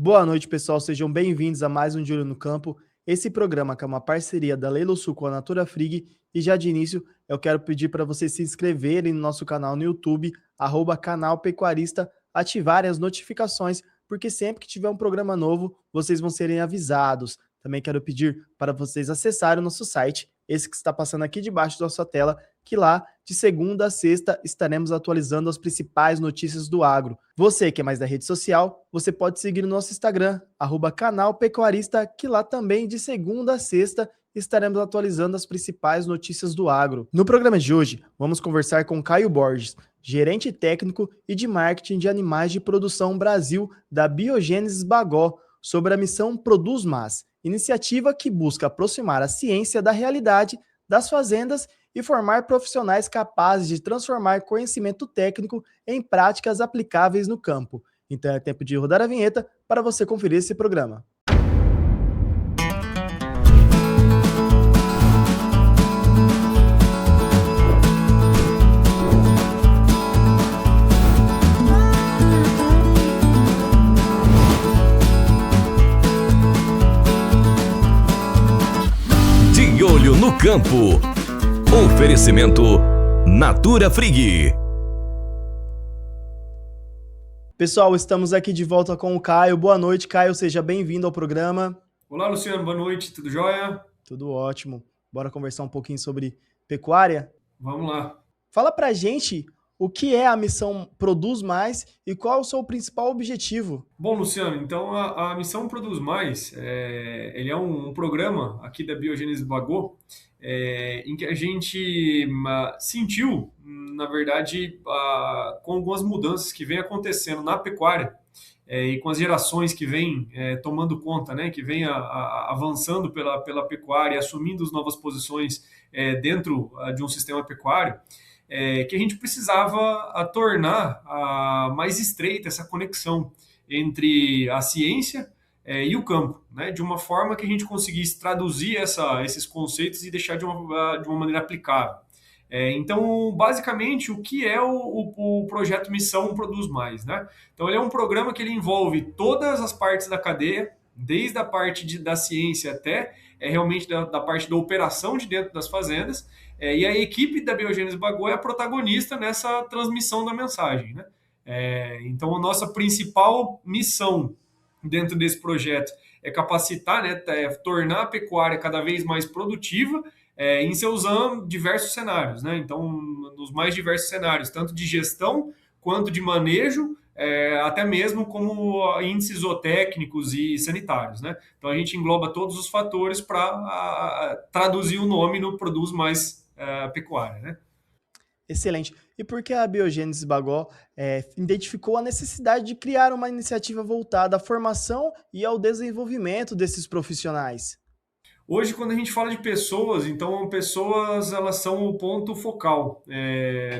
Boa noite, pessoal. Sejam bem-vindos a mais um De Olho no Campo. Esse programa que é uma parceria da Leilo Sul com a Natura Frig. E já de início, eu quero pedir para vocês se inscreverem no nosso canal no YouTube, @canal Pecuarista, ativarem as notificações, porque sempre que tiver um programa novo, vocês vão serem avisados. Também quero pedir para vocês acessarem o nosso site, esse que está passando aqui debaixo da sua tela, que lá, de segunda a sexta, estaremos atualizando as principais notícias do agro. Você que é mais da rede social, você pode seguir no nosso Instagram, @canal Pecuarista, que lá também, de segunda a sexta, estaremos atualizando as principais notícias do agro. No programa de hoje, vamos conversar com Caio Borges, gerente técnico e de marketing de animais de produção Brasil da Biogênesis Bagó, sobre a missão Produz Mais, iniciativa que busca aproximar a ciência da realidade das fazendas e formar profissionais capazes de transformar conhecimento técnico em práticas aplicáveis no campo. Então é tempo de rodar a vinheta para você conferir esse programa. De Olho no Campo. Oferecimento Natura Frig. Pessoal, estamos aqui de volta com o Caio. Boa noite, Caio. Seja bem-vindo ao programa. Olá, Luciano. Boa noite. Tudo jóia? Tudo ótimo. Bora conversar um pouquinho sobre pecuária? Vamos lá. Fala pra gente o que é a missão Produz Mais e qual é o seu principal objetivo. Bom, Luciano, então a missão Produz Mais, ele é um programa aqui da Biogênesis Bagó, em que a gente sentiu, na verdade, com algumas mudanças que vem acontecendo na pecuária, e com as gerações que vêm tomando conta, né, que vêm avançando pela pecuária, assumindo as novas posições dentro de um sistema pecuário, que a gente precisava tornar mais estreita essa conexão entre a ciência e o campo, né, de uma forma que a gente conseguisse traduzir esses conceitos e deixar de uma maneira aplicável. Então, basicamente, o que é o projeto Missão Produz Mais, né? Então, ele é um programa que ele envolve todas as partes da cadeia, desde a parte da ciência até realmente da parte da operação de dentro das fazendas, e a equipe da Biogênesis Bagó é a protagonista nessa transmissão da mensagem, né? Então, a nossa principal missão dentro desse projeto é capacitar, né, tornar a pecuária cada vez mais produtiva, em seus diversos cenários, né? Então, nos mais diversos cenários, tanto de gestão quanto de manejo, até mesmo como índices zootécnicos e sanitários, né? Então, a gente engloba todos os fatores para traduzir o nome no Produz Mais Pecuária, né? Excelente. E por que a Biogênesis Bagó identificou a necessidade de criar uma iniciativa voltada à formação e ao desenvolvimento desses profissionais? Hoje, quando a gente fala de pessoas, então pessoas elas são o ponto focal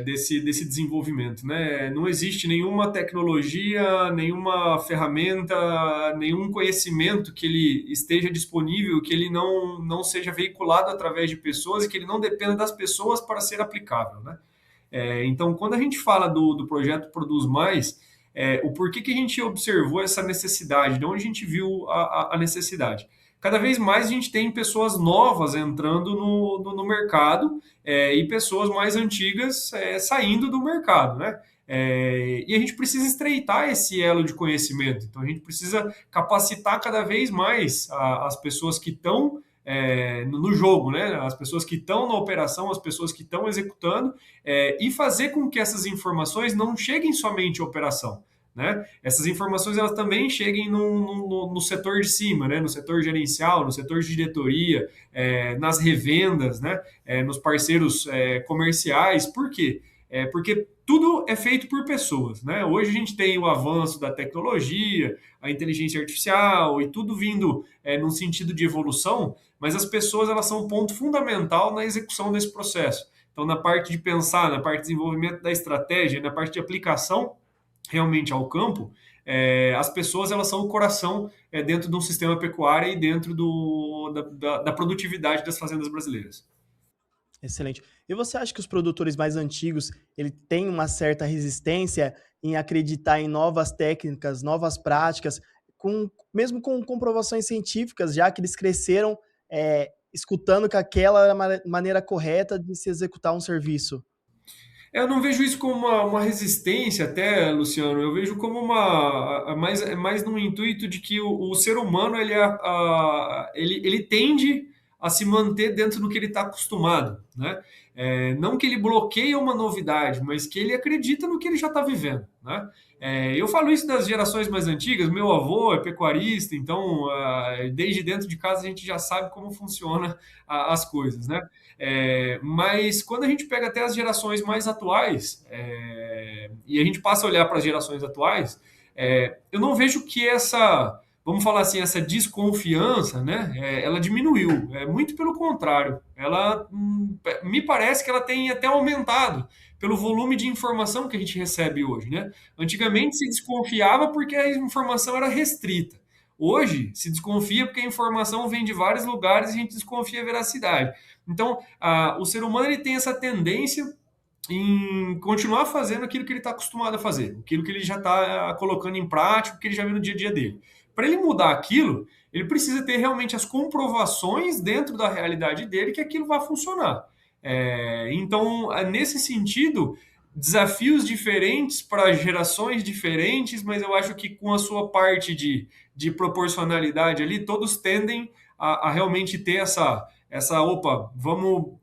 desse desenvolvimento, né? Não existe nenhuma tecnologia, nenhuma ferramenta, nenhum conhecimento que ele esteja disponível, que ele não seja veiculado através de pessoas e que ele não dependa das pessoas para ser aplicável, né? Então, quando a gente fala do projeto Produz Mais, o porquê que a gente observou essa necessidade, de onde a gente viu a necessidade? Cada vez mais a gente tem pessoas novas entrando no mercado e pessoas mais antigas saindo do mercado, né? E a gente precisa estreitar esse elo de conhecimento. Então, a gente precisa capacitar cada vez mais as pessoas que estão no jogo, né? As pessoas que estão na operação, as pessoas que estão executando, e fazer com que essas informações não cheguem somente à operação, né? Essas informações elas também cheguem no setor de cima, né? No setor gerencial, no setor de diretoria, nas revendas, né? Nos parceiros comerciais. Por quê? Porque tudo é feito por pessoas, né? Hoje a gente tem o avanço da tecnologia, a inteligência artificial e tudo vindo num sentido de evolução, mas as pessoas elas são um ponto fundamental na execução desse processo. Então, na parte de pensar, na parte de desenvolvimento da estratégia, na parte de aplicação realmente ao campo, as pessoas elas são o coração dentro de um sistema pecuário e dentro da produtividade das fazendas brasileiras. Excelente. E você acha que os produtores mais antigos ele têm uma certa resistência em acreditar em novas técnicas, novas práticas, mesmo com comprovações científicas, já que eles cresceram escutando que aquela era a maneira correta de se executar um serviço. Eu não vejo isso como uma resistência até, Luciano. Eu vejo como mais num intuito de que o ser humano ele tende a se manter dentro do que ele está acostumado, né? Não que ele bloqueie uma novidade, mas que ele acredita no que ele já está vivendo, né? Eu falo isso das gerações mais antigas. Meu avô é pecuarista, então desde dentro de casa a gente já sabe como funciona as coisas, né? Mas quando a gente pega até as gerações mais atuais, e a gente passa a olhar para as gerações atuais, eu não vejo que vamos falar assim, essa desconfiança, né, ela diminuiu. Muito pelo contrário, ela me parece que ela tem até aumentado pelo volume de informação que a gente recebe hoje, né? Antigamente se desconfiava porque a informação era restrita. Hoje se desconfia porque a informação vem de vários lugares e a gente desconfia a veracidade. Então, o ser humano ele tem essa tendência em continuar fazendo aquilo que ele está acostumado a fazer, aquilo que ele já está colocando em prática, o que ele já vê no dia a dia dele. Para ele mudar aquilo, ele precisa ter realmente as comprovações dentro da realidade dele que aquilo vai funcionar. Então, nesse sentido, desafios diferentes para gerações diferentes, mas eu acho que com a sua parte de proporcionalidade ali, todos tendem a realmente ter opa, vamos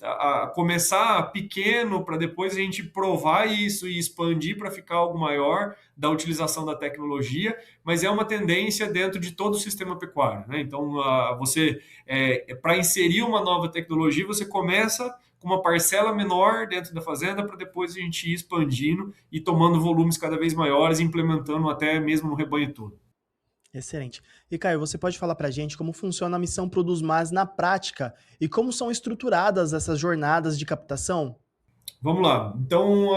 começar pequeno para depois a gente provar isso e expandir para ficar algo maior da utilização da tecnologia, mas é uma tendência dentro de todo o sistema pecuário, né? Então, para inserir uma nova tecnologia, você começa com uma parcela menor dentro da fazenda para depois a gente ir expandindo e tomando volumes cada vez maiores, implementando até mesmo no rebanho todo. Excelente. E Caio, você pode falar para a gente como funciona a missão Produz Mais na prática e como são estruturadas essas jornadas de captação? Vamos lá. Então,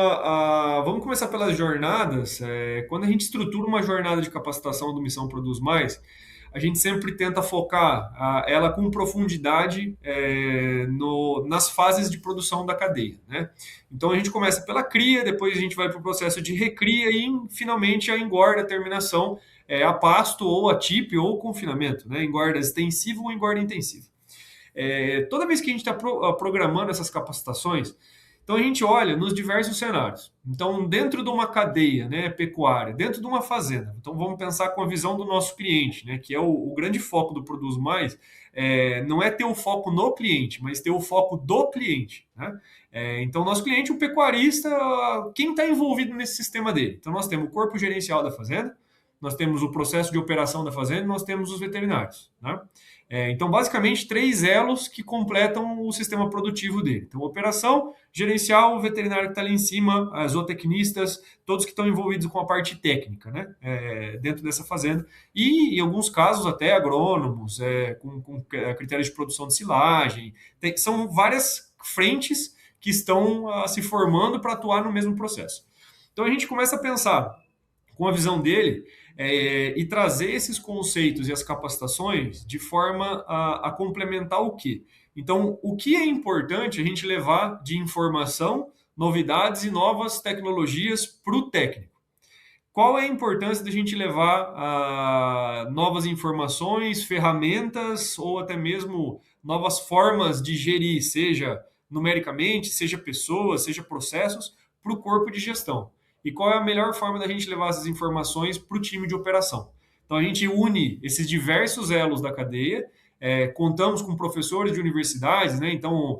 vamos começar pelas jornadas. Quando a gente estrutura uma jornada de capacitação do Missão Produz Mais, a gente sempre tenta focar ela com profundidade nas fases de produção da cadeia, né? Então, a gente começa pela cria, depois a gente vai para o processo de recria e, finalmente, a engorda, a terminação, a pasto ou a TIP ou confinamento, né? Engorda extensiva ou engorda intensiva. Toda vez que a gente está programando essas capacitações, então a gente olha nos diversos cenários. Então, dentro de uma cadeia, né, pecuária, dentro de uma fazenda, então vamos pensar com a visão do nosso cliente, né, que é o grande foco do Produz Mais, não é ter o foco no cliente, mas ter o foco do cliente, né? Então, nosso cliente, o pecuarista, quem está envolvido nesse sistema dele? Então, nós temos o corpo gerencial da fazenda, nós temos o processo de operação da fazenda, nós temos os veterinários, né? Então, basicamente, 3 elos que completam o sistema produtivo dele. Então, operação, gerencial, o veterinário que está ali em cima, as zootecnistas, todos que estão envolvidos com a parte técnica, né? Dentro dessa fazenda. E, em alguns casos, até agrônomos, com critérios de produção de silagem. São várias frentes que estão se formando para atuar no mesmo processo. Então, a gente começa a pensar com a visão dele e trazer esses conceitos e as capacitações de forma a complementar o quê? Então, o que é importante a gente levar de informação, novidades e novas tecnologias para o técnico? Qual é a importância da gente levar novas informações, ferramentas ou até mesmo novas formas de gerir, seja numericamente, seja pessoas, seja processos, para o corpo de gestão? E qual é a melhor forma da gente levar essas informações para o time de operação? Então, a gente une esses diversos elos da cadeia, contamos com professores de universidades, né? Então,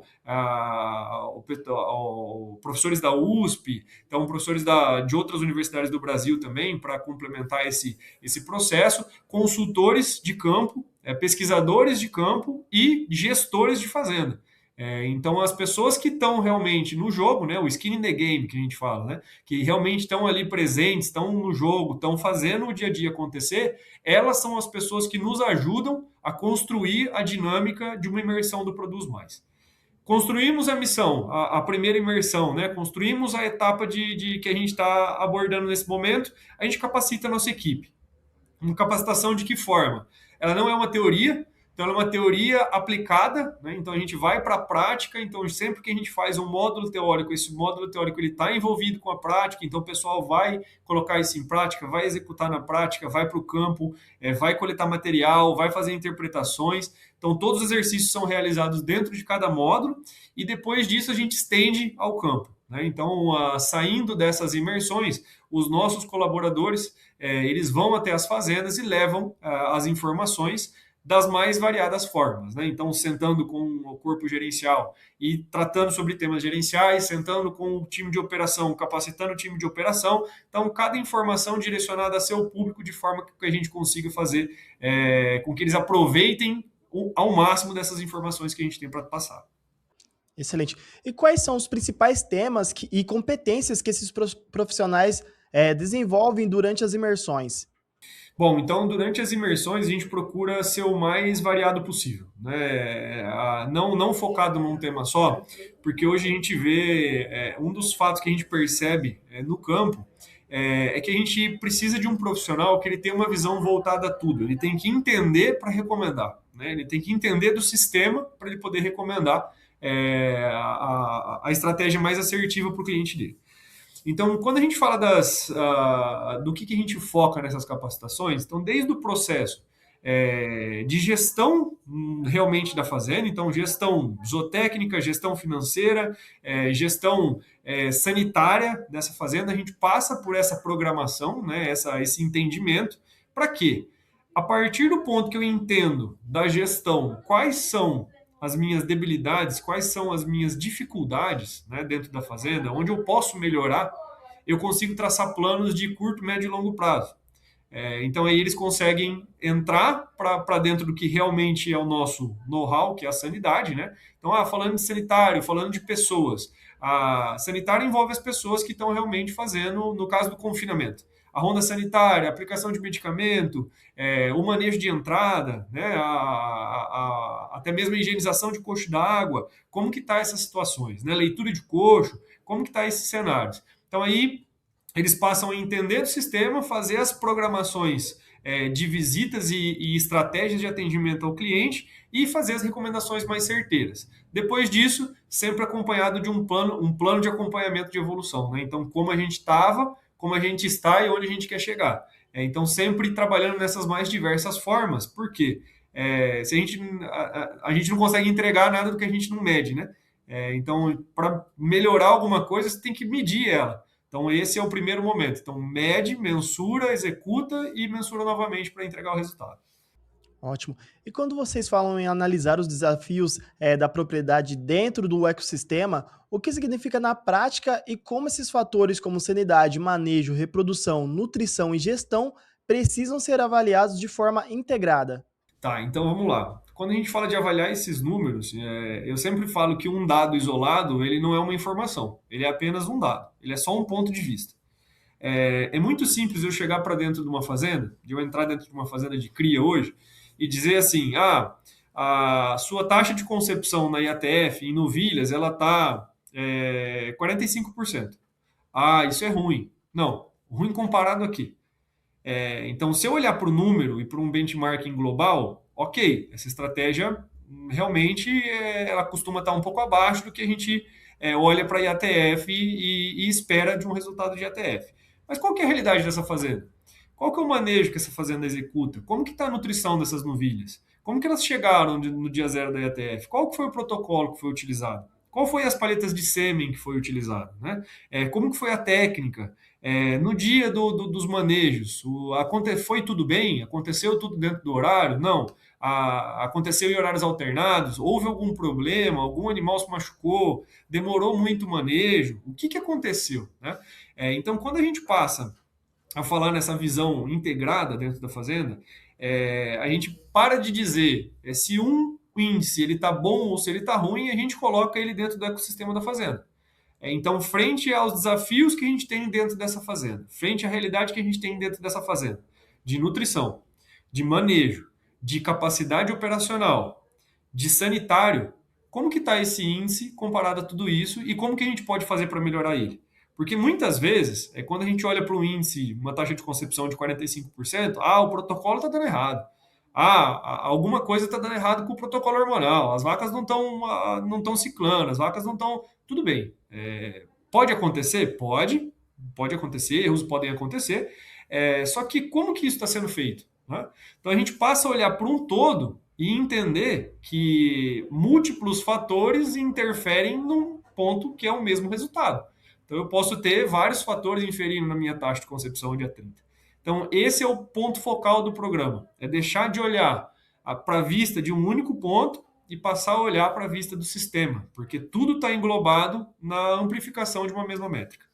professores da USP, então professores de outras universidades do Brasil também, para complementar esse processo, consultores de campo, pesquisadores de campo e gestores de fazenda. Então, as pessoas que estão realmente no jogo, né, o skin in the game que a gente fala, né, que realmente estão ali presentes, estão no jogo, estão fazendo o dia a dia acontecer, elas são as pessoas que nos ajudam a construir a dinâmica de uma imersão do Produz Mais. Construímos a missão, a primeira imersão, né, construímos a etapa de que a gente está abordando nesse momento, a gente capacita a nossa equipe. Uma capacitação de que forma? Ela não é uma teoria. Então, ela é uma teoria aplicada, né? Então, a gente vai para a prática. Então, sempre que a gente faz um módulo teórico, esse módulo teórico está envolvido com a prática. Então, o pessoal vai colocar isso em prática, vai executar na prática, vai para o campo, vai coletar material, vai fazer interpretações. Então, todos os exercícios são realizados dentro de cada módulo e depois disso a gente estende ao campo, né? Então, saindo dessas imersões, os nossos colaboradores, eles vão até as fazendas e levam as informações das mais variadas formas, né? Então, sentando com o corpo gerencial e tratando sobre temas gerenciais, sentando com o time de operação, capacitando o time de operação. Então, cada informação direcionada a seu público de forma que a gente consiga fazer com que eles aproveitem ao máximo dessas informações que a gente tem para passar. Excelente. E quais são os principais temas e competências que esses profissionais desenvolvem durante as imersões? Bom, então durante as imersões a gente procura ser o mais variado possível, né? Não focado num tema só, porque hoje a gente vê, um dos fatos que a gente percebe no campo é que a gente precisa de um profissional que ele tenha uma visão voltada a tudo, ele tem que entender para recomendar, né? Ele tem que entender do sistema para ele poder recomendar a estratégia mais assertiva para o cliente dele. Então, quando a gente fala do que a gente foca nessas capacitações, então, desde o processo de gestão realmente da fazenda, então, gestão zootécnica, gestão financeira, gestão sanitária dessa fazenda, a gente passa por essa programação, né, esse entendimento, para quê? A partir do ponto que eu entendo da gestão quais são as minhas debilidades, quais são as minhas dificuldades, né, dentro da fazenda, onde eu posso melhorar, eu consigo traçar planos de curto, médio e longo prazo. Então aí eles conseguem entrar para dentro do que realmente é o nosso know-how, que é a sanidade, né? Então, falando de sanitário, falando de pessoas. A sanitária envolve as pessoas que estão realmente fazendo, no caso do confinamento, a ronda sanitária, a aplicação de medicamento, o manejo de entrada, né, até mesmo a higienização de coxo d'água, como que está essas situações, né, leitura de coxo, como que está esses cenários. Então aí eles passam a entender do sistema, fazer as programações de visitas e estratégias de atendimento ao cliente e fazer as recomendações mais certeiras. Depois disso, sempre acompanhado de um plano de acompanhamento de evolução, né? Então, como a gente estava, como a gente está e onde a gente quer chegar. Então, sempre trabalhando nessas mais diversas formas. Por quê? Se a gente não consegue entregar nada do que a gente não mede, né? Então, para melhorar alguma coisa, você tem que medir ela. Então, esse é o primeiro momento. Então, mede, mensura, executa e mensura novamente para entregar o resultado. Ótimo. E quando vocês falam em analisar os desafios da propriedade dentro do ecossistema, o que significa na prática e como esses fatores como sanidade, manejo, reprodução, nutrição e gestão precisam ser avaliados de forma integrada? Tá, então vamos lá. Quando a gente fala de avaliar esses números, eu sempre falo que um dado isolado, ele não é uma informação, ele é apenas um dado, ele é só um ponto de vista. É muito simples eu chegar para dentro de uma fazenda, de eu entrar dentro de uma fazenda de cria hoje, e dizer assim, a sua taxa de concepção na IATF, em novilhas, ela está 45%. Isso é ruim. Não, ruim comparado aqui. Então, se eu olhar para o número e para um benchmarking global, ok, essa estratégia realmente ela costuma estar um pouco abaixo do que a gente olha para a IATF e espera de um resultado de IATF. Mas qual que é a realidade dessa fazenda? Qual que é o manejo que essa fazenda executa? Como que está a nutrição dessas novilhas? Como que elas chegaram no dia zero da IATF? Qual que foi o protocolo que foi utilizado? Qual foi as palhetas de sêmen que foi utilizado? Né? Como que foi a técnica? No dia dos manejos, foi tudo bem? Aconteceu tudo dentro do horário? Não. Aconteceu em horários alternados? Houve algum problema? Algum animal se machucou? Demorou muito o manejo? O que aconteceu? Né? Então, quando a gente passa a falar nessa visão integrada dentro da fazenda, a gente para de dizer se um índice ele está bom ou se ele está ruim, a gente coloca ele dentro do ecossistema da fazenda. Então, frente aos desafios que a gente tem dentro dessa fazenda, frente à realidade que a gente tem dentro dessa fazenda, de nutrição, de manejo, de capacidade operacional, de sanitário, como que está esse índice comparado a tudo isso e como que a gente pode fazer para melhorar ele? Porque muitas vezes, quando a gente olha para um índice, uma taxa de concepção de 45%, o protocolo está dando errado. Alguma coisa está dando errado com o protocolo hormonal, as vacas não estão ciclando, as vacas não estão. Tudo bem. Pode acontecer? Pode acontecer, erros podem acontecer. Só que como que isso está sendo feito? Né? Então a gente passa a olhar para um todo e entender que múltiplos fatores interferem num ponto que é o mesmo resultado. Então eu posso ter vários fatores inferindo na minha taxa de concepção dia 30. Então, esse é o ponto focal do programa. É deixar de olhar para a vista de um único ponto e passar a olhar para a vista do sistema, porque tudo está englobado na amplificação de uma mesma métrica.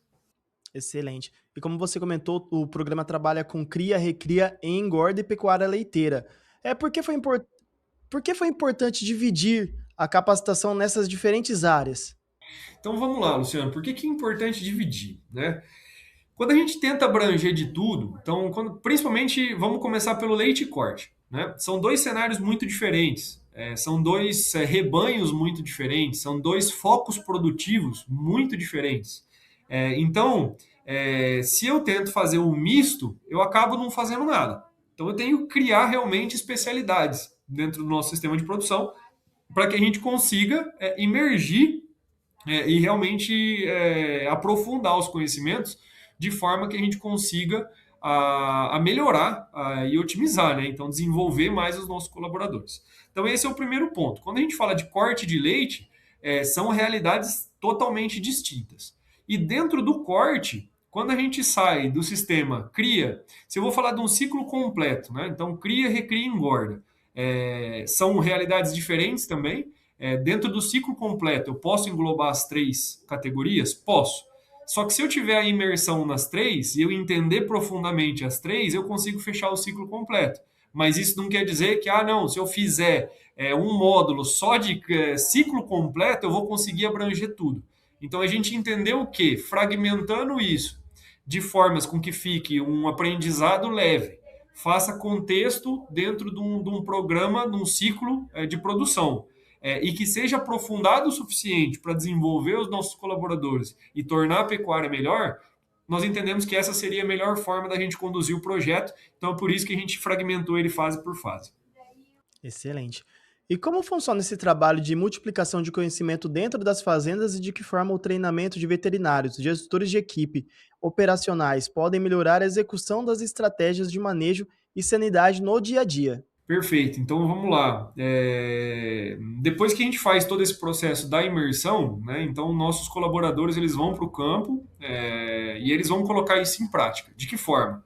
Excelente. E como você comentou, o programa trabalha com cria, recria, engorda e pecuária leiteira. Por que foi importante dividir a capacitação nessas diferentes áreas? Então vamos lá, Luciano, por que é importante dividir, né? Quando a gente tenta abranger de tudo, então, principalmente, vamos começar pelo leite e corte, né? São dois cenários muito diferentes, são dois rebanhos muito diferentes, são dois focos produtivos muito diferentes. Então, se eu tento fazer um misto, eu acabo não fazendo nada. Então, eu tenho que criar realmente especialidades dentro do nosso sistema de produção para que a gente consiga imergir e realmente aprofundar os conhecimentos de forma que a gente consiga a melhorar e otimizar, né? Então, desenvolver mais os nossos colaboradores. Então, esse é o primeiro ponto. Quando a gente fala de corte de leite, são realidades totalmente distintas. E dentro do corte, quando a gente sai do sistema cria, se eu vou falar de um ciclo completo, né? Então, cria, recria e engorda. São realidades diferentes também. Dentro do ciclo completo, eu posso englobar as três categorias? Posso. Só que se eu tiver a imersão nas três e eu entender profundamente as três, eu consigo fechar o ciclo completo. Mas isso não quer dizer que, não, se eu fizer um módulo só de ciclo completo, eu vou conseguir abranger tudo. Então a gente entendeu que, fragmentando isso de formas com que fique um aprendizado leve, faça contexto dentro de um programa, de um ciclo de produção. E que seja aprofundado o suficiente para desenvolver os nossos colaboradores e tornar a pecuária melhor, nós entendemos que essa seria a melhor forma da gente conduzir o projeto. Então, é por isso que a gente fragmentou ele fase por fase. Excelente. E como funciona esse trabalho de multiplicação de conhecimento dentro das fazendas e de que forma o treinamento de veterinários, gestores de equipe, operacionais podem melhorar a execução das estratégias de manejo e sanidade no dia a dia? Perfeito, então vamos lá. Depois que a gente faz todo esse processo da imersão, né, então nossos colaboradores eles vão para o campo e eles vão colocar isso em prática. De que forma?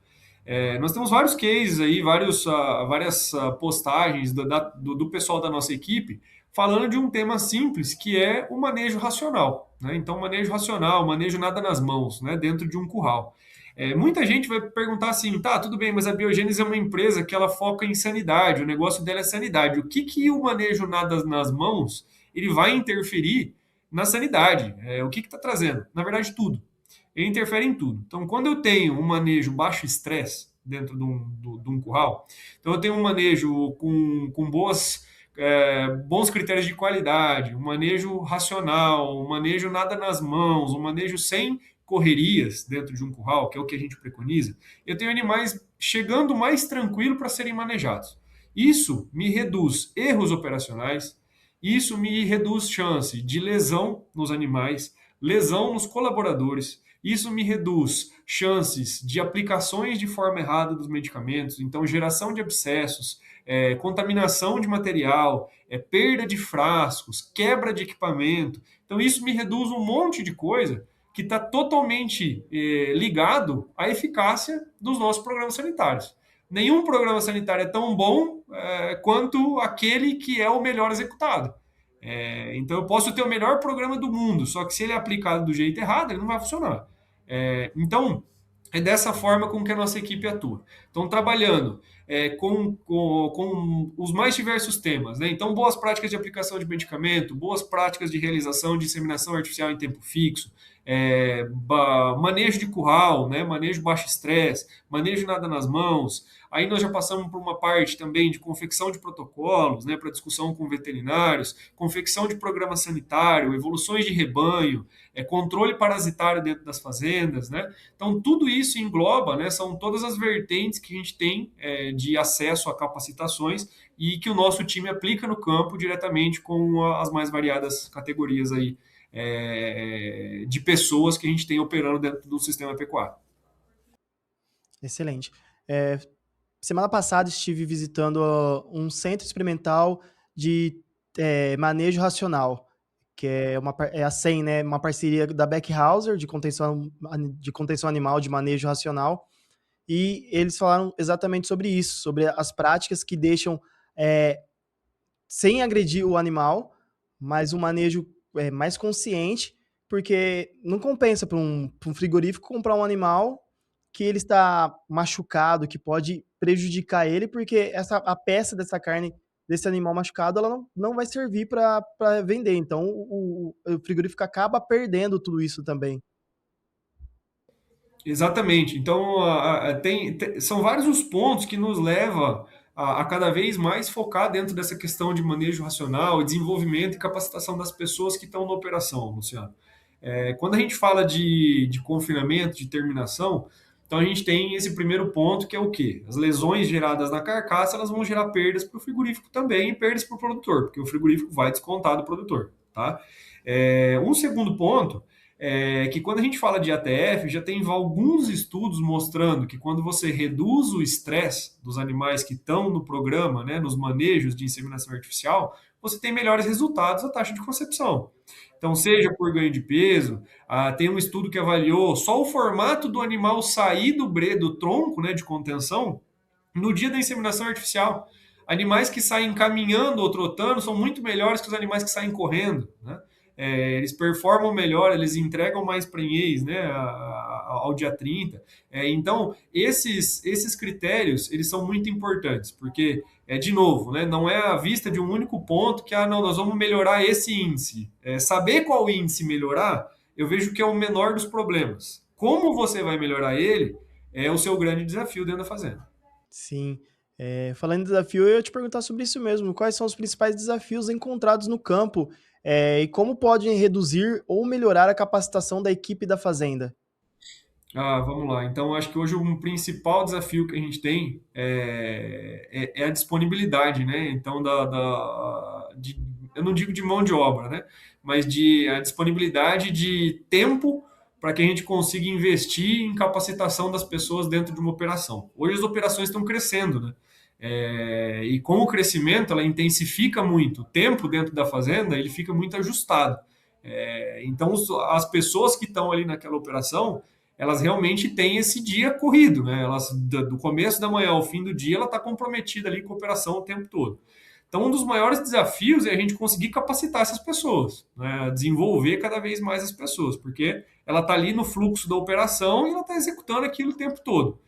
Nós temos vários cases aí, várias postagens do pessoal da nossa equipe falando de um tema simples que é o manejo racional, né? Então, manejo racional, manejo nada nas mãos, né, dentro de um curral. Muita gente vai perguntar assim, tá, tudo bem, mas a Biogênese é uma empresa que ela foca em sanidade, o negócio dela é sanidade. O que o manejo nada nas mãos ele vai interferir na sanidade? O que está trazendo? Na verdade, tudo. Ele interfere em tudo. Então, quando eu tenho um manejo baixo estresse dentro de um curral, então eu tenho um manejo com bons critérios de qualidade, um manejo racional, um manejo nada nas mãos, um manejo sem correrias dentro de um curral, que é o que a gente preconiza, eu tenho animais chegando mais tranquilo para serem manejados. Isso me reduz erros operacionais, isso me reduz chance de lesão nos animais, lesão nos colaboradores, isso me reduz chances de aplicações de forma errada dos medicamentos, então geração de abscessos, contaminação de material, perda de frascos, quebra de equipamento. Então isso me reduz um monte de coisa que está totalmente ligado à eficácia dos nossos programas sanitários. Nenhum programa sanitário é tão bom quanto aquele que é o melhor executado. Então eu posso ter o melhor programa do mundo, só que se ele é aplicado do jeito errado, ele não vai funcionar. Então, é dessa forma com que a nossa equipe atua. Então, trabalhando com os mais diversos temas, né? Então, boas práticas de aplicação de medicamento, boas práticas de realização de inseminação artificial em tempo fixo, manejo de curral, né? Manejo baixo estresse, manejo nada nas mãos, Aí nós já passamos por uma parte também de confecção de protocolos, né, para discussão com veterinários, confecção de programa sanitário, evoluções de rebanho, controle parasitário dentro das fazendas, né? Então, tudo isso engloba, né, são todas as vertentes que a gente tem de acesso a capacitações e que o nosso time aplica no campo diretamente com as mais variadas categorias aí de pessoas que a gente tem operando dentro do sistema pecuário. Excelente. Semana passada estive visitando um centro experimental de manejo racional, que é a SEM, né? Uma parceria da Beckhauser de contenção animal de manejo racional. E eles falaram exatamente sobre isso, sobre as práticas que deixam sem agredir o animal, mas um manejo mais consciente, porque não compensa para um frigorífico comprar um animal que ele está machucado, que pode prejudicar ele, porque a peça dessa carne, desse animal machucado, ela não vai servir para vender. Então, o frigorífico acaba perdendo tudo isso também. Exatamente. Então, são vários os pontos que nos levam a cada vez mais focar dentro dessa questão de manejo racional, desenvolvimento e capacitação das pessoas que estão na operação, Luciano. Quando a gente fala de confinamento, de terminação, então a gente tem esse primeiro ponto que é o quê? As lesões geradas na carcaça, elas vão gerar perdas para o frigorífico também e perdas para o produtor, porque o frigorífico vai descontar do produtor, tá? Um segundo ponto que quando a gente fala de ATF, já tem alguns estudos mostrando que quando você reduz o estresse dos animais que estão no programa, né, nos manejos de inseminação artificial, você tem melhores resultados na taxa de concepção. Então, seja por ganho de peso, tem um estudo que avaliou só o formato do animal sair do tronco, né, de contenção no dia da inseminação artificial. Animais que saem caminhando ou trotando são muito melhores que os animais que saem correndo, né? Eles performam melhor, eles entregam mais prenhez, né, ao dia 30. Então, esses critérios, eles são muito importantes, porque, de novo, né, não é à vista de um único ponto que, não, nós vamos melhorar esse índice. Saber qual índice melhorar, eu vejo que é o menor dos problemas. Como você vai melhorar ele, é o seu grande desafio dentro da fazenda. Sim. Falando em desafio, eu ia te perguntar sobre isso mesmo. Quais são os principais desafios encontrados no campo e como podem reduzir ou melhorar a capacitação da equipe da fazenda? Vamos lá. Então, acho que hoje o principal desafio que a gente tem é a disponibilidade, né? Então, eu não digo de mão de obra, né? Mas a disponibilidade de tempo para que a gente consiga investir em capacitação das pessoas dentro de uma operação. Hoje as operações estão crescendo, né? E com o crescimento, ela intensifica muito. O tempo dentro da fazenda, ele fica muito ajustado. Então, as pessoas que estão ali naquela operação, elas realmente têm esse dia corrido, né? Elas, do começo da manhã ao fim do dia, ela está comprometida ali com a operação o tempo todo. Então, um dos maiores desafios é a gente conseguir capacitar essas pessoas, né? Desenvolver cada vez mais as pessoas, porque ela está ali no fluxo da operação e ela está executando aquilo o tempo todo.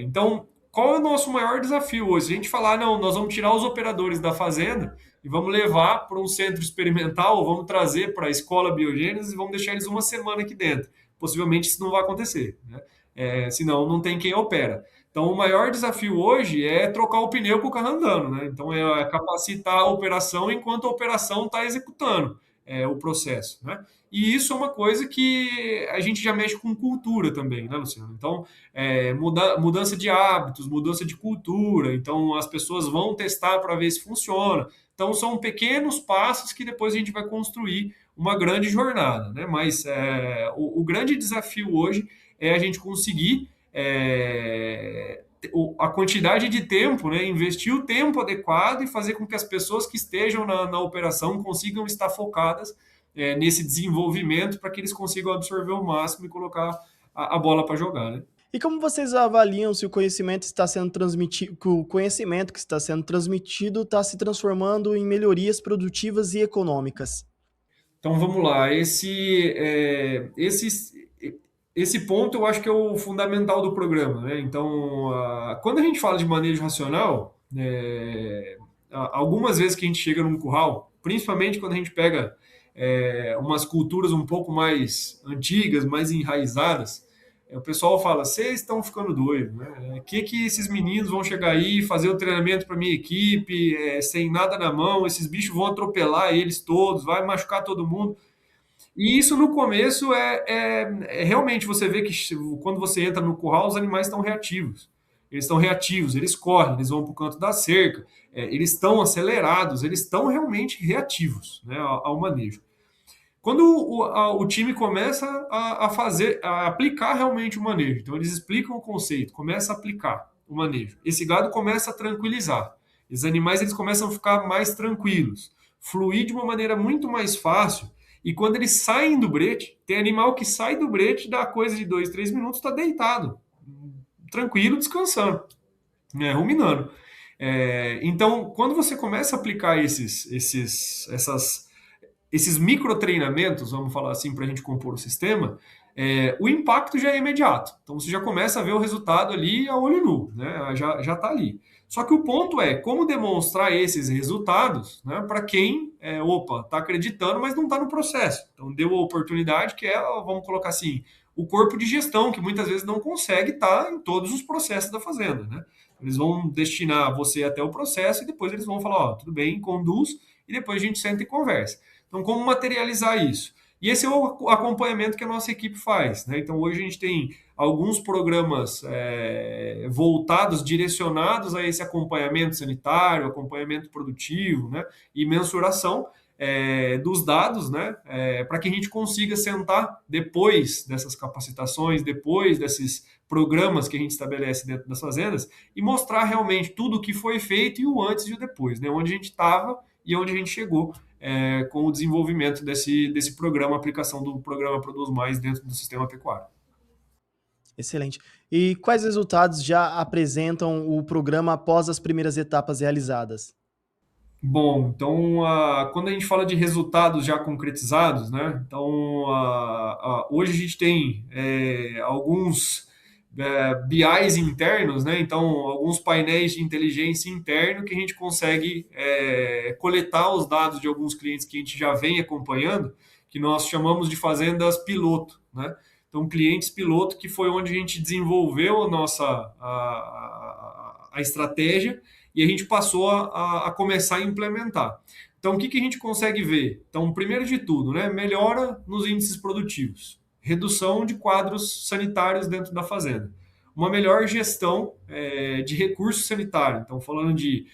Então, qual é o nosso maior desafio hoje? Se a gente falar, não, nós vamos tirar os operadores da fazenda e vamos levar para um centro experimental, ou vamos trazer para a escola biogênese e vamos deixar eles uma semana aqui dentro. Possivelmente isso não vai acontecer, né? Senão não tem quem opera. Então, o maior desafio hoje é trocar o pneu com o carro andando, né? Então, é capacitar a operação enquanto a operação está executando o processo, né? E isso é uma coisa que a gente já mexe com cultura também, né, Luciano? Então, mudança de hábitos, mudança de cultura. Então, as pessoas vão testar para ver se funciona. Então, são pequenos passos que depois a gente vai construir uma grande jornada, né? Mas o grande desafio hoje é a gente conseguir a quantidade de tempo, né? Investir o tempo adequado e fazer com que as pessoas que estejam na operação consigam estar focadas nesse desenvolvimento para que eles consigam absorver o máximo e colocar a bola para jogar, né? E como vocês avaliam se o conhecimento está sendo transmitido, o conhecimento que está sendo transmitido está se transformando em melhorias produtivas e econômicas? Então vamos lá, esse ponto eu acho que é o fundamental do programa, né? Então, quando a gente fala de manejo racional, algumas vezes que a gente chega num curral, principalmente quando a gente pega umas culturas um pouco mais antigas, mais enraizadas, o pessoal fala, vocês estão ficando doidos, né? Que esses meninos vão chegar aí, fazer o treinamento para minha equipe, sem nada na mão, esses bichos vão atropelar eles todos, vai machucar todo mundo. E isso no começo realmente você vê que quando você entra no curral, os animais estão reativos. Eles estão reativos, eles correm, eles vão para o canto da cerca, eles estão acelerados, eles estão realmente reativos, né, ao manejo. Quando o time começa a aplicar realmente o manejo, então eles explicam o conceito, começa a aplicar o manejo. Esse gado começa a tranquilizar. Esses animais eles começam a ficar mais tranquilos, fluir de uma maneira muito mais fácil. E quando eles saem do brete, tem animal que sai do brete, dá coisa de 2, 3 minutos, está deitado, tranquilo, descansando, né, ruminando. Então, quando você começa a aplicar esses microtreinamentos, vamos falar assim, para a gente compor o sistema, o impacto já é imediato. Então, você já começa a ver o resultado ali a olho nu, né? Já está ali. Só que o ponto é como demonstrar esses resultados, né, para quem, está acreditando, mas não está no processo. Então, deu a oportunidade que vamos colocar assim, o corpo de gestão, que muitas vezes não consegue estar em todos os processos da fazenda, né? Eles vão destinar você até o processo e depois eles vão falar, tudo bem, conduz, e depois a gente senta e conversa. Então, como materializar isso? E esse é o acompanhamento que a nossa equipe faz, né? Então, hoje a gente tem alguns programas voltados, direcionados a esse acompanhamento sanitário, acompanhamento produtivo, né? E mensuração dos dados, né? Para que a gente consiga sentar depois dessas capacitações, depois desses programas que a gente estabelece dentro das fazendas e mostrar realmente tudo o que foi feito e o antes e o depois, né? Onde a gente estava e onde a gente chegou com o desenvolvimento desse programa, aplicação do programa Produz Mais dentro do sistema pecuário. Excelente. E quais resultados já apresentam o programa após as primeiras etapas realizadas? Bom, então, quando a gente fala de resultados já concretizados, né? Então, hoje a gente tem alguns BIs internos, né? Então, alguns painéis de inteligência interno que a gente consegue coletar os dados de alguns clientes que a gente já vem acompanhando, que nós chamamos de fazendas piloto, né? Então, clientes piloto, que foi onde a gente desenvolveu a estratégia e a gente passou a começar a implementar. Então, o que a gente consegue ver? Então, primeiro de tudo, né, melhora nos índices produtivos, redução de quadros sanitários dentro da fazenda, uma melhor gestão de recursos sanitários. Então, falando de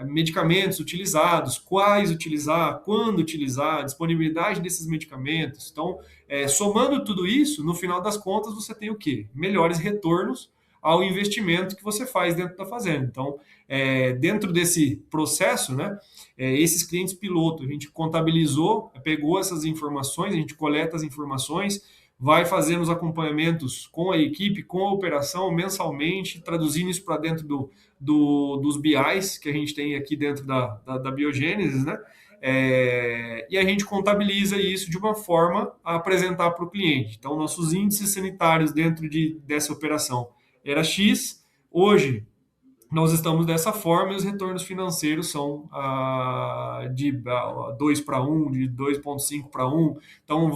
medicamentos utilizados, quais utilizar, quando utilizar, disponibilidade desses medicamentos. Então, somando tudo isso, no final das contas, você tem o quê? Melhores retornos ao investimento que você faz dentro da fazenda. Então, dentro desse processo, né, esses clientes piloto, a gente contabilizou, pegou essas informações, a gente coleta as informações, vai fazendo os acompanhamentos com a equipe, com a operação, mensalmente, traduzindo isso para dentro dos BIs que a gente tem aqui dentro da Biogênesis, né? E a gente contabiliza isso de uma forma a apresentar para o cliente. Então, nossos índices sanitários dentro dessa operação era X, hoje nós estamos dessa forma e os retornos financeiros são de 2 para 1, de 2,5 para 1. Então,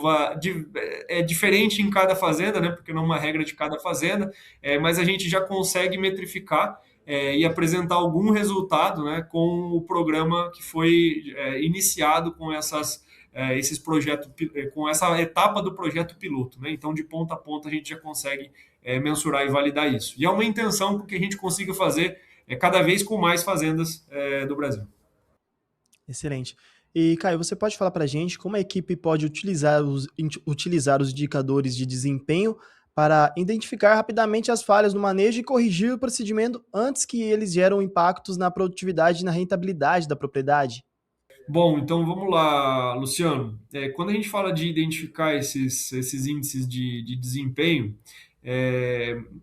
é diferente em cada fazenda, né? Porque não é uma regra de cada fazenda, mas a gente já consegue metrificar e apresentar algum resultado, né, com o programa que foi iniciado com esses projetos, com essa etapa do projeto piloto, né? Então, de ponta a ponta, a gente já consegue mensurar e validar isso. E é uma intenção que a gente consiga fazer cada vez com mais fazendas do Brasil. Excelente. E, Caio, você pode falar para a gente como a equipe pode utilizar os indicadores de desempenho para identificar rapidamente as falhas no manejo e corrigir o procedimento antes que eles geram impactos na produtividade e na rentabilidade da propriedade? Bom, então vamos lá, Luciano. Quando a gente fala de identificar esses índices de desempenho,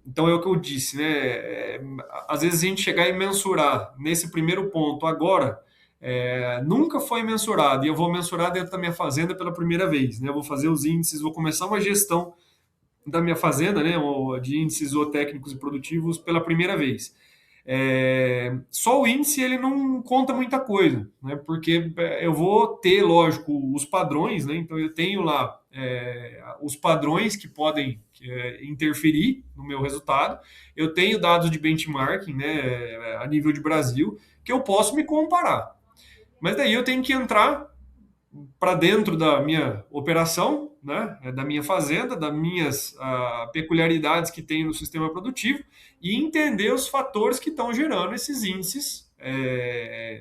então é o que eu disse, né? Às vezes a gente chegar e mensurar nesse primeiro ponto agora, nunca foi mensurado, e eu vou mensurar dentro da minha fazenda pela primeira vez, né? Eu vou fazer os índices, vou começar uma gestão da minha fazenda, né? De índices zootécnicos e produtivos pela primeira vez. Só o índice ele não conta muita coisa, né? Porque eu vou ter, lógico, os padrões, né? Então eu tenho lá os padrões que podem interferir no meu resultado. Eu tenho dados de benchmarking, né, a nível de Brasil, que eu posso me comparar. Mas daí eu tenho que entrar para dentro da minha operação, né, da minha fazenda, das minhas peculiaridades que tem no sistema produtivo e entender os fatores que estão gerando esses índices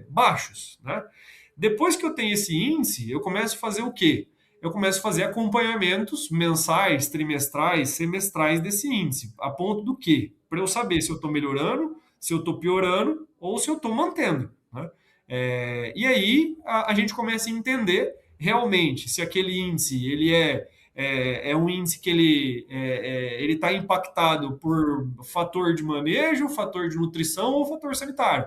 baixos. Né? Depois que eu tenho esse índice, eu começo a fazer o quê? Eu começo a fazer acompanhamentos mensais, trimestrais, semestrais desse índice, a ponto do quê? Para eu saber se eu estou melhorando, se eu estou piorando ou se eu estou mantendo. Né? E aí a gente começa a entender realmente se aquele índice ele é um índice que ele está impactado por fator de manejo, fator de nutrição ou fator sanitário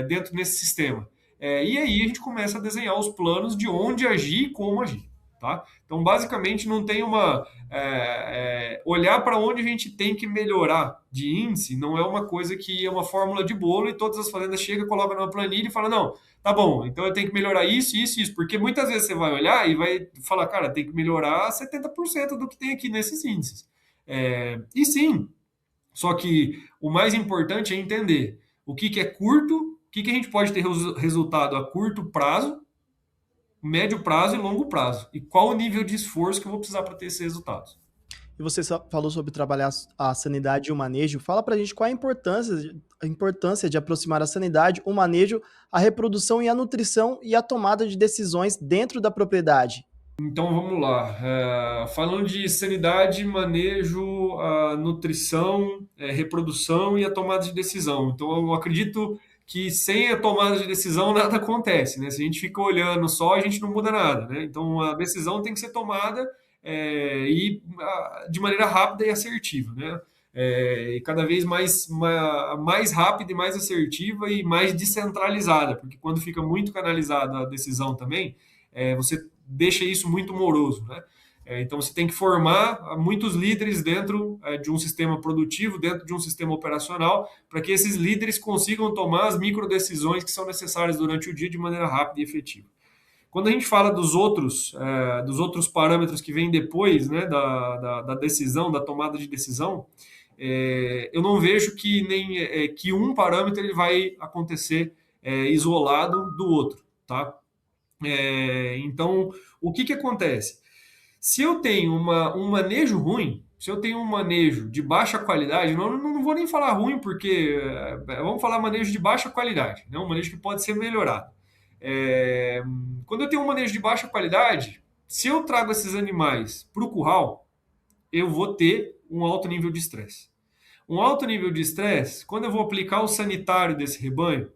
dentro desse sistema. E aí a gente começa a desenhar os planos de onde agir e como agir. Tá? Então, basicamente, não tem olhar para onde a gente tem que melhorar de índice, não é uma coisa que é uma fórmula de bolo e todas as fazendas chegam, colocam numa planilha e falam, não, tá bom, então eu tenho que melhorar isso, isso, isso, porque muitas vezes você vai olhar e vai falar, cara, tem que melhorar 70% do que tem aqui nesses índices. E sim, só que o mais importante é entender o que é curto, o que a gente pode ter resultado a curto prazo, médio prazo e longo prazo. E qual o nível de esforço que eu vou precisar para ter esses resultados. E você falou sobre trabalhar a sanidade e o manejo. Fala pra gente qual a importância de aproximar a sanidade, o manejo, a reprodução e a nutrição e a tomada de decisões dentro da propriedade. Então vamos lá. Falando de sanidade, manejo, a nutrição, reprodução e a tomada de decisão. Então eu acredito que sem a tomada de decisão nada acontece, né? Se a gente fica olhando só, a gente não muda nada, né? Então a decisão tem que ser tomada de maneira rápida e assertiva, né? E cada vez mais rápida e mais assertiva e mais descentralizada, porque quando fica muito canalizada a decisão também, você deixa isso muito moroso, né? Então você tem que formar muitos líderes dentro de um sistema produtivo, dentro de um sistema operacional, para que esses líderes consigam tomar as micro decisões que são necessárias durante o dia de maneira rápida e efetiva. Quando a gente fala dos outros parâmetros que vêm depois, né, da decisão, da tomada de decisão, eu não vejo que um parâmetro ele vai acontecer isolado do outro, tá? Então, o que acontece? Se eu tenho um manejo ruim, se eu tenho um manejo de baixa qualidade, não vou nem falar ruim, porque vamos falar manejo de baixa qualidade, né? Um manejo que pode ser melhorado. Quando eu tenho um manejo de baixa qualidade, se eu trago esses animais para o curral, eu vou ter um alto nível de estresse. Um alto nível de estresse, quando eu vou aplicar o sanitário desse rebanho,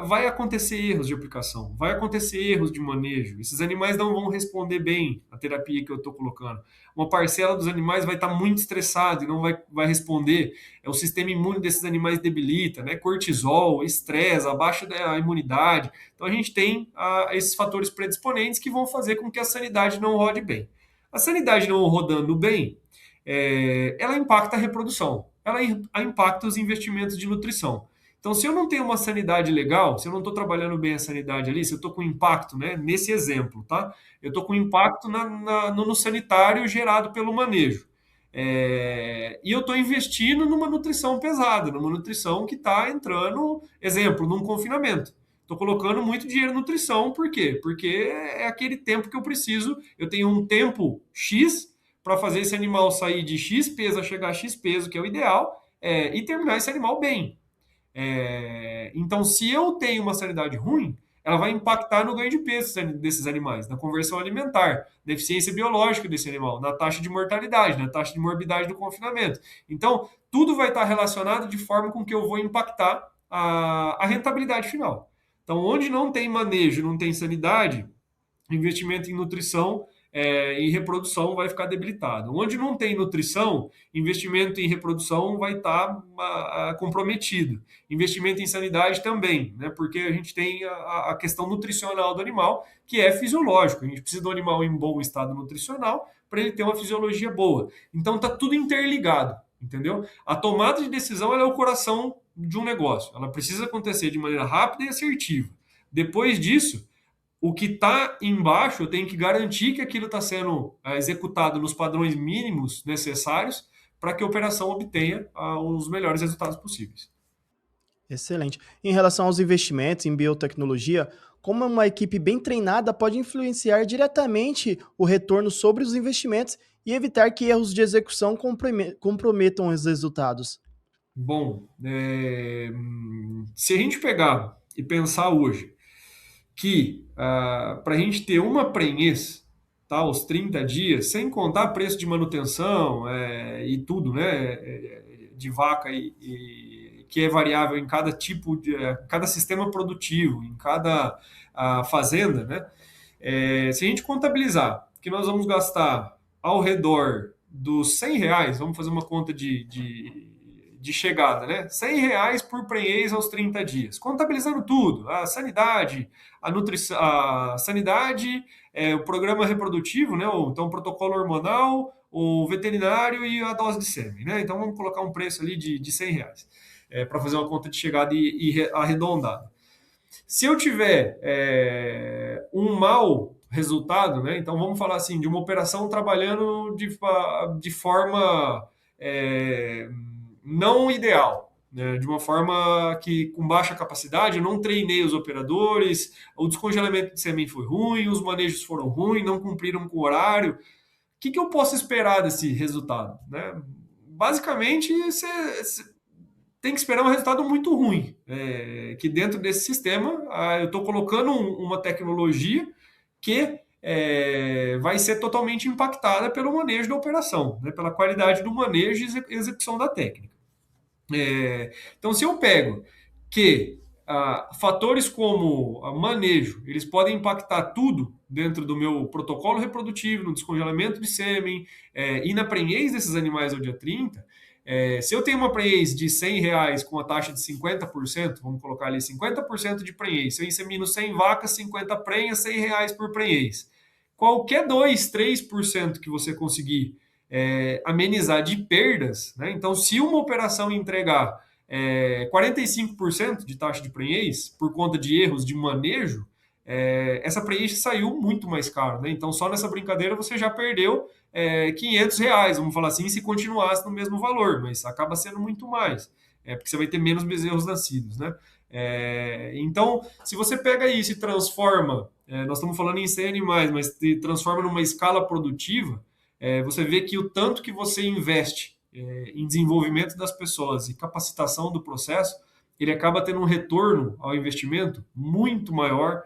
vai acontecer erros de aplicação, vai acontecer erros de manejo. Esses animais não vão responder bem à terapia que eu estou colocando. Uma parcela dos animais vai estar muito estressado e não vai responder. O sistema imune desses animais debilita, né? Cortisol, estresse, abaixa da imunidade. Então a gente tem esses fatores predisponentes que vão fazer com que a sanidade não rode bem. A sanidade não rodando bem, ela impacta a reprodução, ela impacta os investimentos de nutrição. Então, se eu não tenho uma sanidade legal, se eu não estou trabalhando bem a sanidade ali, se eu estou com impacto, né, nesse exemplo, tá? Eu estou com impacto no sanitário gerado pelo manejo. E eu estou investindo numa nutrição pesada, numa nutrição que está entrando, exemplo, num confinamento. Estou colocando muito dinheiro em nutrição, por quê? Porque é aquele tempo que eu preciso, eu tenho um tempo X para fazer esse animal sair de X peso a chegar a X peso, que é o ideal, e terminar esse animal bem. Então, se eu tenho uma sanidade ruim, ela vai impactar no ganho de peso desses animais, na conversão alimentar, na eficiência biológica desse animal, na taxa de mortalidade, na taxa de morbidade do confinamento. Então, tudo vai estar relacionado de forma com que eu vou impactar a rentabilidade final. Então, onde não tem manejo, não tem sanidade, investimento em nutrição e reprodução vai ficar debilitado. Onde não tem nutrição, investimento em reprodução vai estar comprometido. Investimento em sanidade também, né? Porque a gente tem a questão nutricional do animal, que é fisiológico. A gente precisa do animal em bom estado nutricional para ele ter uma fisiologia boa. Então está tudo interligado. entendeu? A tomada de decisão ela é o coração de um negócio. Ela precisa acontecer de maneira rápida e assertiva. Depois disso, o que está embaixo, eu tenho que garantir que aquilo está sendo executado nos padrões mínimos necessários para que a operação obtenha os melhores resultados possíveis. Excelente. Em relação aos investimentos em biotecnologia, como uma equipe bem treinada pode influenciar diretamente o retorno sobre os investimentos e evitar que erros de execução comprometam os resultados? Bom, se a gente pegar e pensar hoje que para a gente ter uma prenhez, tá, aos 30 dias, sem contar preço de manutenção e tudo, né, de vaca que é variável em cada tipo de, cada sistema produtivo, em cada fazenda, né? Se a gente contabilizar que nós vamos gastar ao redor dos R$ 100, vamos fazer uma conta de chegada, né? R$ 100 por prenhez aos 30 dias. Contabilizando tudo, a sanidade, a nutrição, a sanidade, o programa reprodutivo, né? Então, o protocolo hormonal, o veterinário e a dose de sêmen, né? Então, vamos colocar um preço ali de R$ 100 para fazer uma conta de chegada e arredondada. Se eu tiver um mau resultado, né? Então vamos falar assim, de uma operação trabalhando de forma não ideal, né? De uma forma que com baixa capacidade, eu não treinei os operadores, o descongelamento de sêmen foi ruim, os manejos foram ruins, não cumpriram com o horário. O que eu posso esperar desse resultado, né? Basicamente, você tem que esperar um resultado muito ruim. Que dentro desse sistema, eu estou colocando uma tecnologia que vai ser totalmente impactada pelo manejo da operação, né, pela qualidade do manejo e execução da técnica. Então, se eu pego que fatores como manejo, eles podem impactar tudo dentro do meu protocolo reprodutivo, no descongelamento de sêmen e na prenhez desses animais ao dia 30, se eu tenho uma prenhez de R$ 100 com a taxa de 50%, vamos colocar ali 50% de prenhez, se eu insemino 100 vacas, 50 prenhas, R$ 100 por prenhez. Qualquer 2, 3% que você conseguir amenizar de perdas, né? Então, se uma operação entregar 45% de taxa de prenhez por conta de erros de manejo, essa prenhez saiu muito mais caro, né? Então, só nessa brincadeira você já perdeu R$ 500, vamos falar assim, se continuasse no mesmo valor, mas acaba sendo muito mais, porque você vai ter menos bezerros nascidos, né? Então, se você pega isso e transforma, nós estamos falando em 100 animais, mas transforma numa escala produtiva, você vê que o tanto que você investe em desenvolvimento das pessoas e capacitação do processo, ele acaba tendo um retorno ao investimento muito maior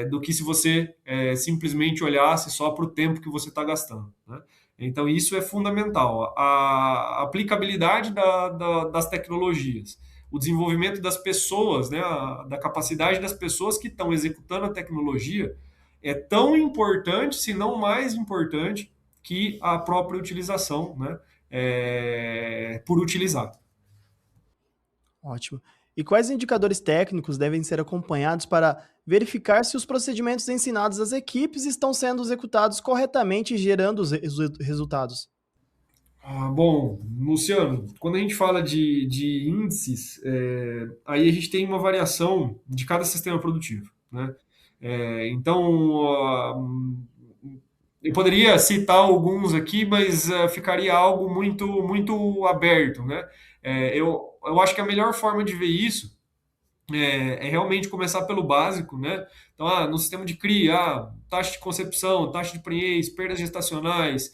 do que se você simplesmente olhasse só para o tempo que você está gastando, né? Então, isso é fundamental. A aplicabilidade das tecnologias, o desenvolvimento das pessoas, né, da capacidade das pessoas que estão executando a tecnologia é tão importante, se não mais importante, que a própria utilização, né, por utilizar. Ótimo. E quais indicadores técnicos devem ser acompanhados para verificar se os procedimentos ensinados às equipes estão sendo executados corretamente e gerando os resultados? Bom, Luciano, quando a gente fala de índices, aí a gente tem uma variação de cada sistema produtivo, né? Então, eu poderia citar alguns aqui, mas ficaria algo muito, muito aberto, né? Eu acho que a melhor forma de ver isso realmente começar pelo básico, né? Então, no sistema de cria, taxa de concepção, taxa de prenhez, perdas gestacionais,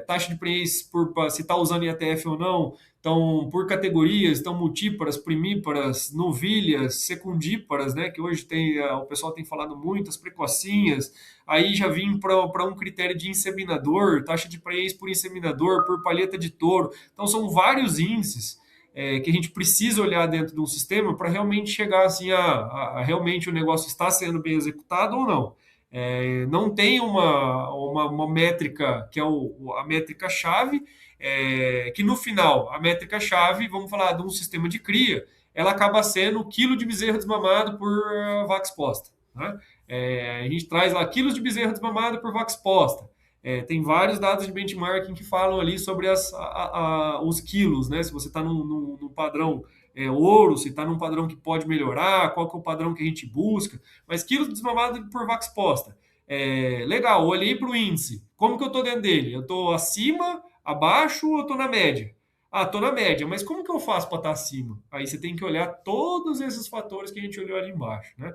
taxa de prenhez se está usando IATF ou não, então, por categorias, então, multíparas, primíparas, novilhas, secundíparas, né? Que hoje o pessoal tem falado muito, as precocinhas, aí já vim para um critério de inseminador, taxa de prenhez por inseminador, por palheta de touro, então, são vários índices que a gente precisa olhar dentro de um sistema para realmente chegar assim, realmente o negócio está sendo bem executado ou não. Não tem uma métrica que é a métrica-chave, que no final, a métrica-chave, vamos falar de um sistema de cria, ela acaba sendo o quilo de bezerro desmamado por vaca exposta, né? A gente traz lá quilos de bezerro desmamado por vaca exposta. Tem vários dados de benchmarking que falam ali sobre os quilos, né? Se você está num padrão ouro, se está num padrão que pode melhorar, qual que é o padrão que a gente busca. Mas quilos desmamado por vaca exposta. Legal, olhei para o índice. Como que eu estou dentro dele? Eu estou acima, abaixo ou estou na média? Estou na média, mas como que eu faço para estar acima? Aí você tem que olhar todos esses fatores que a gente olhou ali embaixo, né?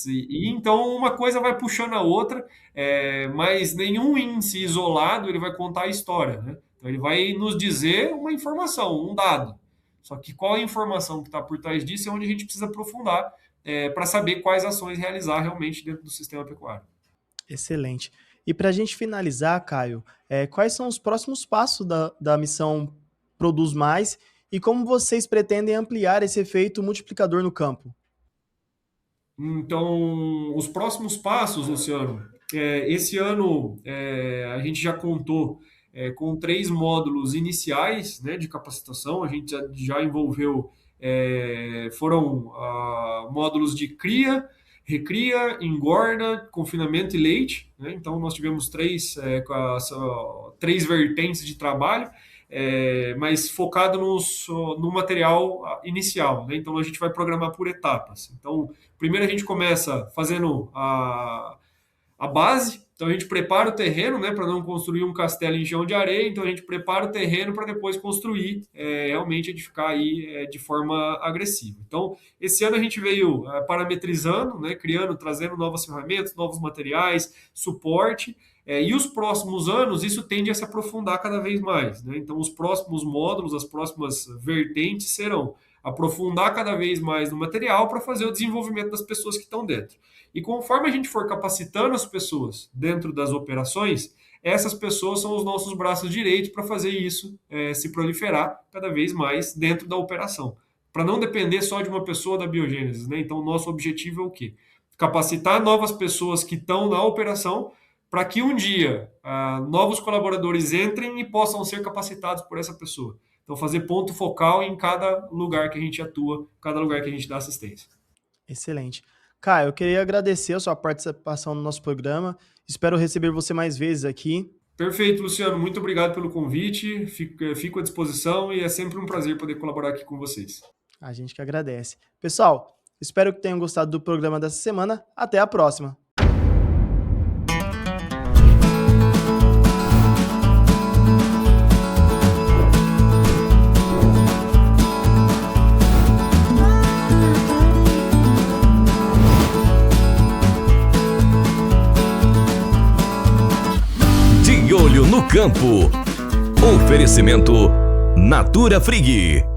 E então uma coisa vai puxando a outra, mas nenhum índice isolado ele vai contar a história, né? Então ele vai nos dizer uma informação, um dado. Só que qual a informação que está por trás disso é onde a gente precisa aprofundar para saber quais ações realizar realmente dentro do sistema pecuário. Excelente. E para a gente finalizar, Caio, quais são os próximos passos da missão Produz Mais e como vocês pretendem ampliar esse efeito multiplicador no campo? Então, os próximos passos, Luciano, esse ano a gente já contou com 3 módulos iniciais, né, de capacitação. A gente já envolveu, foram módulos de cria, recria, engorda, confinamento e leite, né? Então, nós tivemos 3 vertentes de trabalho, mas focado no material inicial, né? Então, a gente vai programar por etapas. Então, primeiro a gente começa fazendo a base, então a gente prepara o terreno, né, para não construir um castelo em chão de areia, então a gente prepara o terreno para depois construir, realmente edificar aí de forma agressiva. Então, esse ano a gente veio parametrizando, né, trazendo novas ferramentas, novos materiais, suporte, e os próximos anos isso tende a se aprofundar cada vez mais, né? Então, os próximos módulos, as próximas vertentes serão aprofundar cada vez mais no material para fazer o desenvolvimento das pessoas que estão dentro. E conforme a gente for capacitando as pessoas dentro das operações, essas pessoas são os nossos braços direitos para fazer isso se proliferar cada vez mais dentro da operação, para não depender só de uma pessoa da biogênese, né? Então, o nosso objetivo é o quê? Capacitar novas pessoas que estão na operação para que um dia novos colaboradores entrem e possam ser capacitados por essa pessoa. Então, fazer ponto focal em cada lugar que a gente atua, cada lugar que a gente dá assistência. Excelente. Caio, eu queria agradecer a sua participação no nosso programa. Espero receber você mais vezes aqui. Perfeito, Luciano. Muito obrigado pelo convite. Fico à disposição e é sempre um prazer poder colaborar aqui com vocês. A gente que agradece. Pessoal, espero que tenham gostado do programa dessa semana. Até a próxima. No campo. Oferecimento Natura Frig.